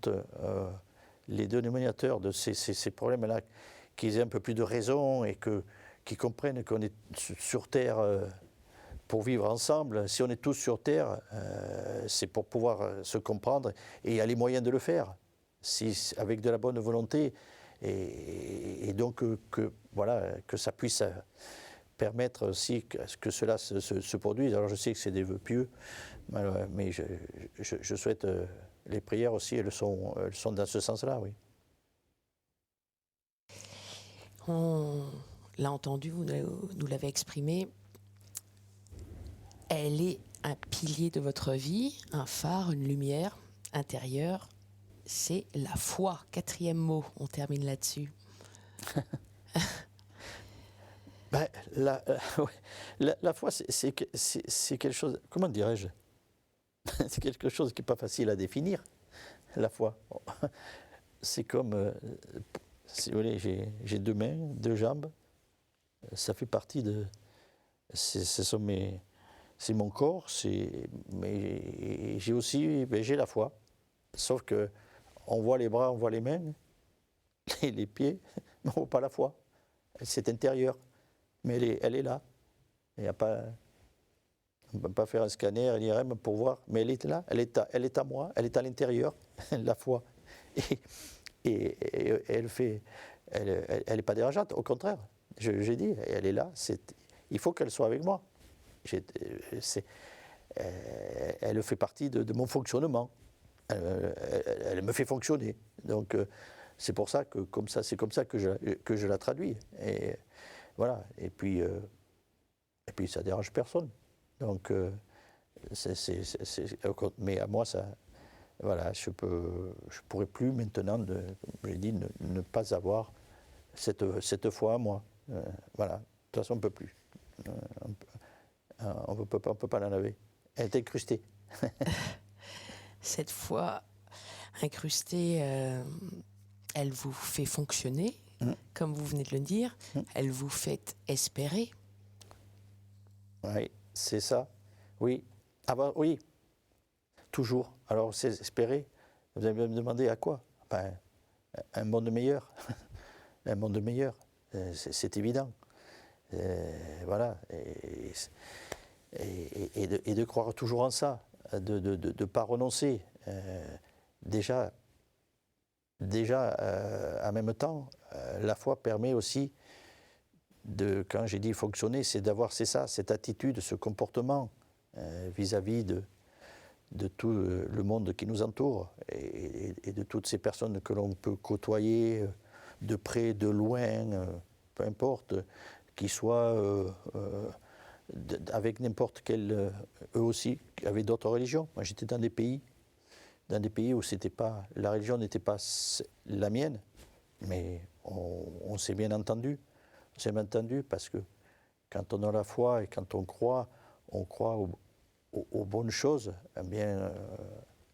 les dénominateurs de ces problèmes-là, qu'ils aient un peu plus de raison, et qu'ils comprennent qu'on est sur Terre pour vivre ensemble. Si on est tous sur Terre, c'est pour pouvoir se comprendre, et il y a les moyens de le faire, avec de la bonne volonté, et donc que ça puisse permettre aussi que cela se produise. Alors je sais que c'est des vœux pieux, mais je souhaite, les prières aussi, elles sont dans ce sens-là, oui. On l'a entendu, vous nous l'avez exprimé, elle est un pilier de votre vie, un phare, une lumière intérieure, c'est la foi. 4e mot, on termine là-dessus. La foi, c'est quelque chose, comment dirais-je, c'est quelque chose qui n'est pas facile à définir, la foi. C'est comme, si vous voulez, j'ai 2 mains, 2 jambes, ça fait partie de, c'est mon corps, mais j'ai aussi, j'ai la foi, sauf que on voit les bras, on voit les mains, les pieds, mais on ne voit pas la foi, c'est intérieur. Mais elle est là. Il y a pas, on ne peut pas faire un scanner, un IRM pour voir, mais elle est là, elle est à moi, elle est à l'intérieur, la foi. Et elle n'est pas dérangeante, au contraire. J'ai dit, elle est là, il faut qu'elle soit avec moi. Elle fait partie de mon fonctionnement. Elle me fait fonctionner. Donc c'est pour ça que c'est comme ça que je la traduis. Et voilà. Et puis ça dérange personne. Donc mais à moi ça, voilà, je pourrais plus maintenant, j'ai dit, ne pas avoir cette foi à moi. Voilà. De toute façon, on ne peut plus. On ne peut pas l'en enlever. Elle est incrustée. Cette foi incrustée, elle vous fait fonctionner, comme vous venez de le dire. Elle vous fait espérer. Oui, c'est ça. Oui. Ah ben, oui. Toujours. Alors, c'est espérer. Vous allez me demander à quoi? Ben, un monde meilleur. Un monde meilleur. C'est évident. Voilà. Et de croire toujours en ça. De ne pas renoncer. Déjà, en même temps, la foi permet aussi quand j'ai dit fonctionner, c'est d'avoir, c'est ça, cette attitude, ce comportement vis-à-vis de tout le monde qui nous entoure et de toutes ces personnes que l'on peut côtoyer de près, de loin, peu importe, qu'ils soient avec n'importe quel, eux aussi, avec d'autres religions. Moi, j'étais dans des pays où c'était pas, la religion n'était pas la mienne, mais on s'est bien entendu. On s'est bien entendu parce que quand on a la foi et quand on croit aux bonnes choses, eh bien,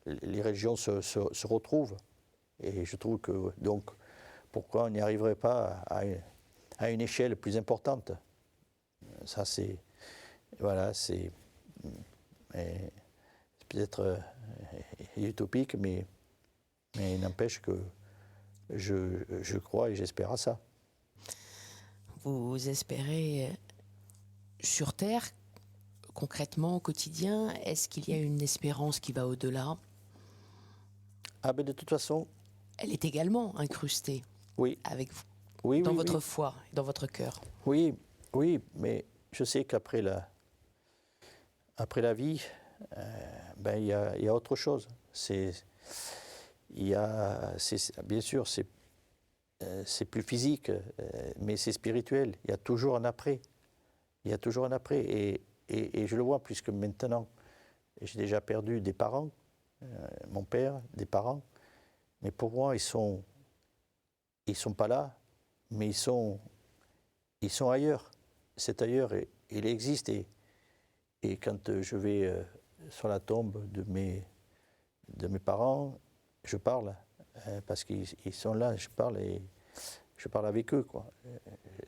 les religions se retrouvent. Et je trouve que, donc, pourquoi on n'y arriverait pas à une échelle plus importante? Ça, c'est, voilà, c'est peut-être utopique, mais il n'empêche que je crois et j'espère à ça. Vous espérez sur Terre, concrètement, au quotidien, est-ce qu'il y a une espérance qui va au-delà? Ah ben de toute façon... Elle est également incrustée avec vous, oui, dans votre foi, dans votre cœur. Oui, mais je sais qu'après la vie, ben, il y a autre chose. Bien sûr, c'est plus physique, mais c'est spirituel. Il y a toujours un après. Il y a toujours un après. Et je le vois, puisque maintenant, j'ai déjà perdu des parents, mon père, des parents. Mais pour moi, ils sont pas là, mais ils sont ailleurs. C'est ailleurs, et il existe. Et quand je vais sur la tombe de mes parents, je parle, parce qu'ils sont là, je parle avec eux, quoi.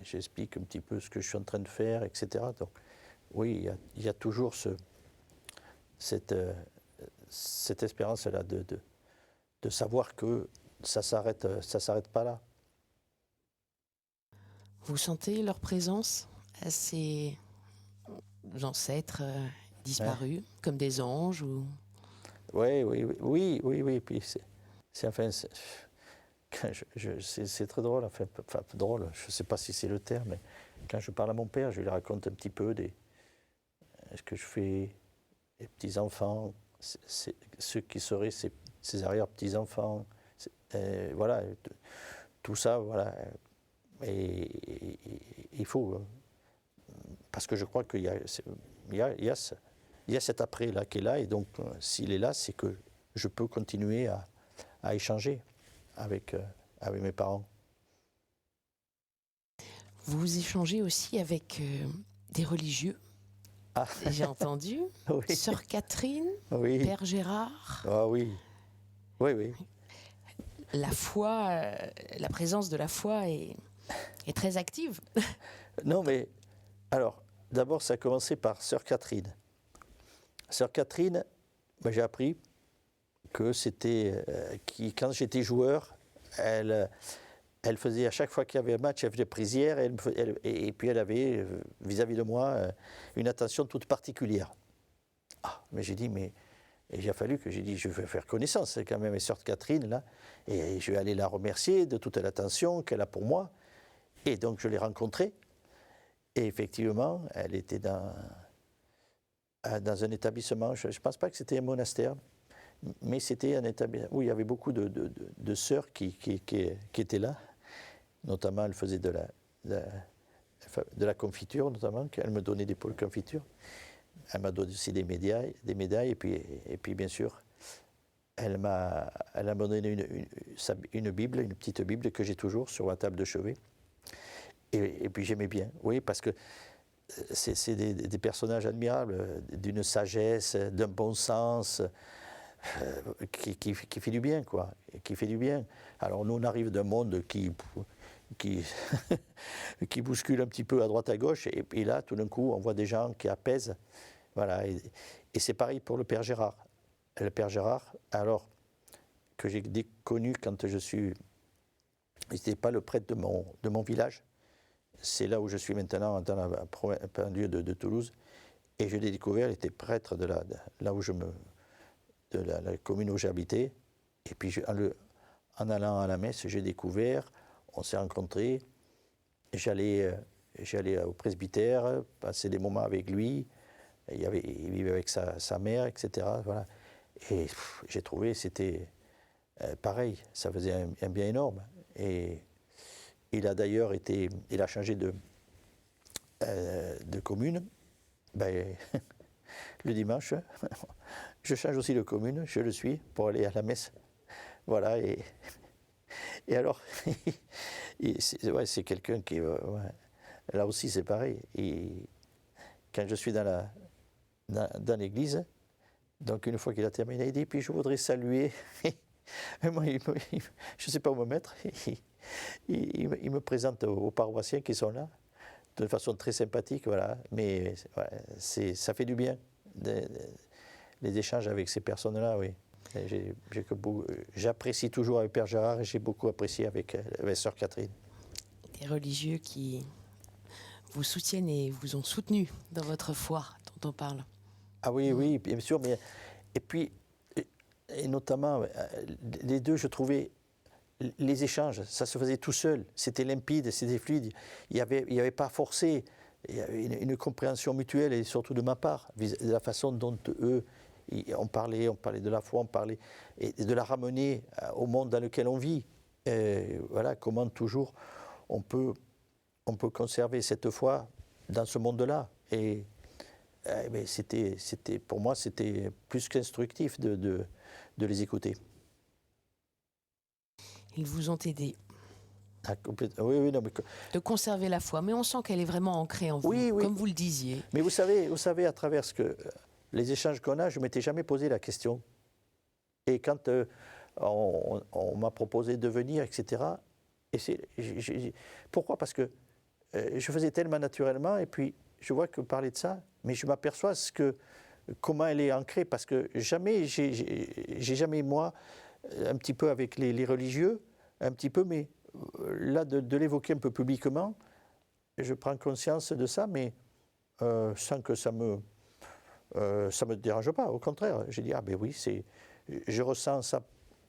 J'explique un petit peu ce que je suis en train de faire, etc. Donc, oui, il y a toujours cette espérance-là de savoir que ça s'arrête pas là. Vous sentez leur présence à ces ancêtres disparus, comme des anges ou... Oui. Puis c'est très drôle, enfin drôle, je ne sais pas si c'est le terme, mais quand je parle à mon père, je lui raconte un petit peu ce que je fais, les petits-enfants, ceux qui seraient ses arrière-petits-enfants, voilà, tout ça, voilà. Et il faut, parce que je crois qu'il y a cet après-là qui est là, et donc s'il est là, c'est que je peux continuer à échanger avec mes parents. Vous échangez aussi avec des religieux. Ah. J'ai entendu. Oui. Sœur Catherine, Oui. Père Gérard. Ah oui. Oui. La foi, la présence de la foi est très active. Non, mais alors, d'abord, ça a commencé par Sœur Catherine. Sœur Catherine, ben, j'ai appris que c'était, quand j'étais joueur, elle faisait, à chaque fois qu'il y avait un match, elle faisait prière, et puis elle avait, vis-à-vis de moi, une attention toute particulière. Ah, mais j'ai dit, mais et il a fallu que j'ai dit, je vais faire connaissance quand même avec Sœur Catherine, là, et je vais aller la remercier de toute l'attention qu'elle a pour moi. Et donc je l'ai rencontrée, et effectivement, elle était dans un établissement, je ne pense pas que c'était un monastère, mais c'était un établissement où il y avait beaucoup de sœurs qui étaient là. Notamment, elle faisait de la confiture, notamment, elle me donnait des pots de confiture. Elle m'a donné aussi des médailles, et puis bien sûr, elle m'a donné une Bible, une petite Bible que j'ai toujours sur ma table de chevet. Et puis j'aimais bien, oui, parce que c'est des personnages admirables, d'une sagesse, d'un bon sens, qui fait du bien, quoi, qui fait du bien. Alors nous, on arrive d'un monde qui bouscule un petit peu à droite à gauche, et puis là, tout d'un coup, on voit des gens qui apaisent. Voilà, et c'est pareil pour le Père Gérard. Le Père Gérard, alors que j'ai connu quand il n'était pas le prêtre de mon village. C'est là où je suis maintenant, dans la banlieue de Toulouse, et je l'ai découvert, il était prêtre de la commune où j'habitais. Et puis en allant à la messe, j'ai découvert, on s'est rencontrés, j'allais j'allais au presbytère, passer des moments avec lui. Il vivait avec sa mère, etc. Voilà. Et j'ai trouvé c'était pareil, ça faisait un bien énorme. Et il a d'ailleurs il a changé de commune. Ben, le dimanche, je change aussi de commune, je le suis pour aller à la messe. Voilà, et alors, c'est quelqu'un qui... là aussi, c'est pareil. Quand je suis dans l'église, donc une fois qu'il a terminé, il dit, puis je voudrais saluer. Et moi, je ne sais pas où me mettre. Il me présente aux paroissiens qui sont là, de façon très sympathique, voilà. Mais ça fait du bien, les échanges avec ces personnes-là, oui. J'apprécie toujours avec Père Gérard et j'ai beaucoup apprécié avec Sœur Catherine. Des religieux qui vous soutiennent et vous ont soutenu dans votre foi dont on parle. Ah oui, oui, bien sûr. Mais, et puis, et notamment, les deux, je trouvais, les échanges, ça se faisait tout seul. C'était limpide, c'était fluide. Il n'y avait pas forcé. Il y avait une compréhension mutuelle et surtout de ma part, de la façon dont eux, on parlait de la foi, on parlait et de la ramener au monde dans lequel on vit. Voilà, comment toujours on peut conserver cette foi dans ce monde-là. Et pour moi, c'était plus qu'instructif de les écouter. Ils vous ont aidé. Oui, non, mais... de conserver la foi, mais on sent qu'elle est vraiment ancrée en vous, oui. comme vous le disiez. Mais vous savez, à travers les échanges qu'on a, je ne m'étais jamais posé la question. Et quand on m'a proposé de venir, etc., pourquoi ? Parce que je faisais tellement naturellement, et puis je vois que parler de ça, mais je m'aperçois comment elle est ancrée, parce que jamais, j'ai jamais, moi, un petit peu avec les religieux, un petit peu, mais là, de l'évoquer un peu publiquement, je prends conscience de ça, mais sans que ça me dérange pas. Au contraire, j'ai dit, ah ben oui, je ressens ça.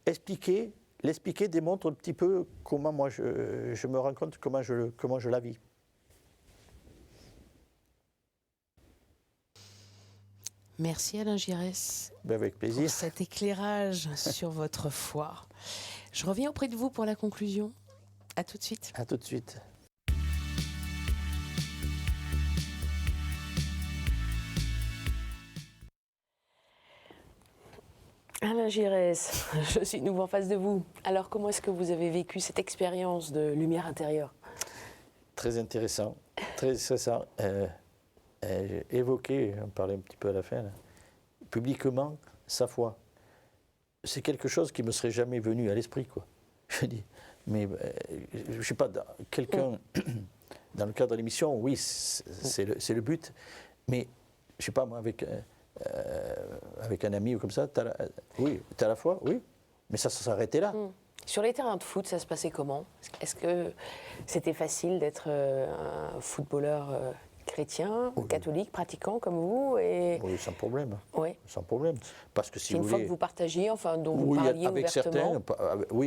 L'expliquer démontre un petit peu comment moi je me rends compte, comment je la vis. Merci Alain Giresse. Ben avec plaisir. Pour cet éclairage sur votre foi. Je reviens auprès de vous pour la conclusion. À tout de suite. À tout de suite. Alain Giresse, je suis de nouveau en face de vous. Alors, comment est-ce que vous avez vécu cette expérience de lumière intérieure ? Très intéressant, très intéressant. Évoquer, on parlait un petit peu à la fin, là, publiquement, sa foi. C'est quelque chose qui ne me serait jamais venu à l'esprit, quoi. Je dis, mais je ne sais pas, quelqu'un, dans le cadre de l'émission, oui, c'est le but, mais je ne sais pas, moi, avec un ami ou comme ça, oui, tu as la foi, oui, mais ça s'arrêtait là. Sur les terrains de foot, ça se passait comment ? Est-ce que c'était facile d'être un footballeur chrétien, catholique, pratiquant comme vous Oui, sans problème. Oui. Sans problème. Parce que si une vous fois voulez... que vous partagiez, enfin, dont vous parliez avec ouvertement.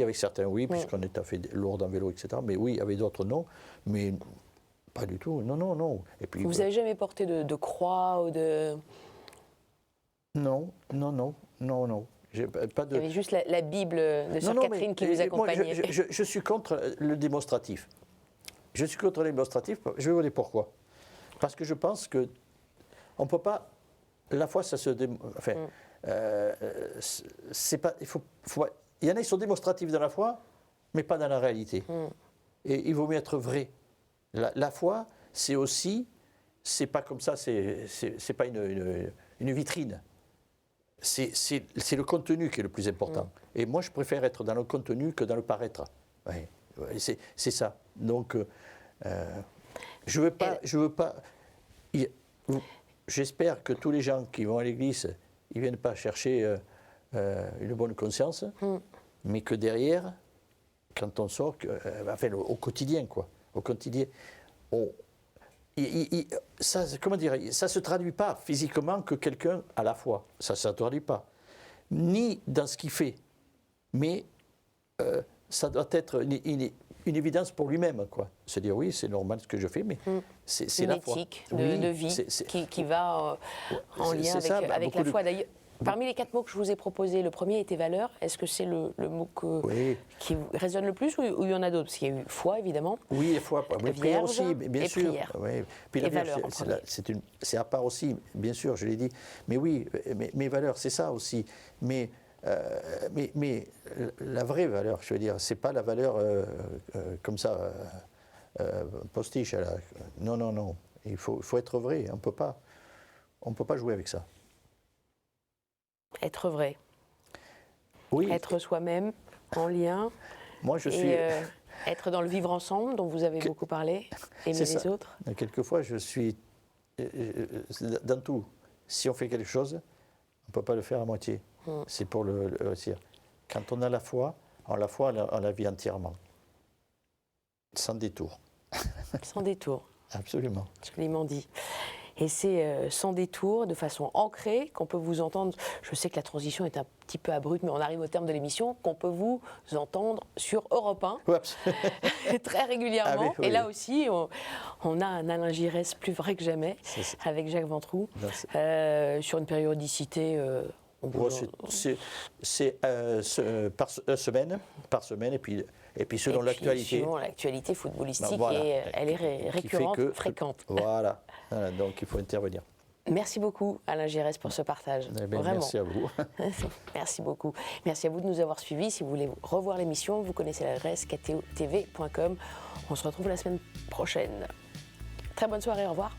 avec certains, oui, puisqu'on est à fait lourd en vélo, etc. Mais oui, avec d'autres, non. Mais pas du tout. Non. Et puis, vous n'avez jamais porté de croix ou de... Non. Pas de... Il y avait juste la Bible de Sœur Catherine qui vous accompagnait. Moi, je suis contre le démonstratif. Je suis contre le démonstratif. Je vais vous dire pourquoi. Parce que je pense que on peut pas. La foi, ça se. Enfin, c'est pas. Il y en a qui sont démonstratifs dans la foi, mais pas dans la réalité. Et il vaut mieux être vrai. La foi, c'est aussi. C'est pas comme ça. C'est pas une vitrine. C'est le contenu qui est le plus important. Et moi, je préfère être dans le contenu que dans le paraître. Ouais, c'est ça. Donc, je veux pas. J'espère que tous les gens qui vont à l'église, ils viennent pas chercher une bonne conscience, mais que derrière, quand on sort, enfin, au quotidien, quoi. Au quotidien, ça, comment dire, ça se traduit pas physiquement que quelqu'un a la foi. Ça se traduit pas. Ni dans ce qu'il fait, mais ça doit être une évidence pour lui-même, quoi. Se dire oui, c'est normal ce que je fais, mais c'est la foi. Une éthique de vie qui va en lien avec la foi. D'ailleurs, parmi les 4 mots que je vous ai proposés, le premier était valeur. Est-ce que c'est le mot qui résonne le plus ou il y en a d'autres? Parce qu'il y a eu foi, évidemment. Oui, foi, prière aussi, bien sûr. Prière. Oui. Puis la valeur, c'est à part aussi, bien sûr, je l'ai dit. Mais oui, mes valeurs, c'est ça aussi. Mais la vraie valeur, je veux dire, c'est pas la valeur comme ça, postiche. Non. Il faut être vrai. On peut pas jouer avec ça. Être vrai. Oui. Être soi-même, en lien. Moi, je suis. Être dans le vivre ensemble, dont vous avez beaucoup parlé. Aimer les autres. Quelquefois, je suis dans tout. Si on fait quelque chose, on ne peut pas le faire à moitié. C'est pour le réussir. Quand on a la foi, on la vit entièrement. Sans détour. Sans détour. Absolument. Joliment dit. Et c'est sans détour, de façon ancrée, qu'on peut vous entendre. Je sais que la transition est un petit peu abrupte, mais on arrive au terme de l'émission, qu'on peut vous entendre sur Europe 1, très régulièrement. Et là aussi, on a un Alain Giresse plus vrai que jamais, avec Jacques Ventroux, sur une périodicité... c'est par semaine, et puis selon l'actualité. Selon l'actualité footballistique, elle est récurrente, fréquente. Voilà, donc il faut intervenir. Merci beaucoup Alain Giresse pour ce partage. Vraiment. Merci à vous. Merci beaucoup. Merci à vous de nous avoir suivis. Si vous voulez revoir l'émission, vous connaissez l'adresse ktotv.com. On se retrouve la semaine prochaine. Très bonne soirée, au revoir.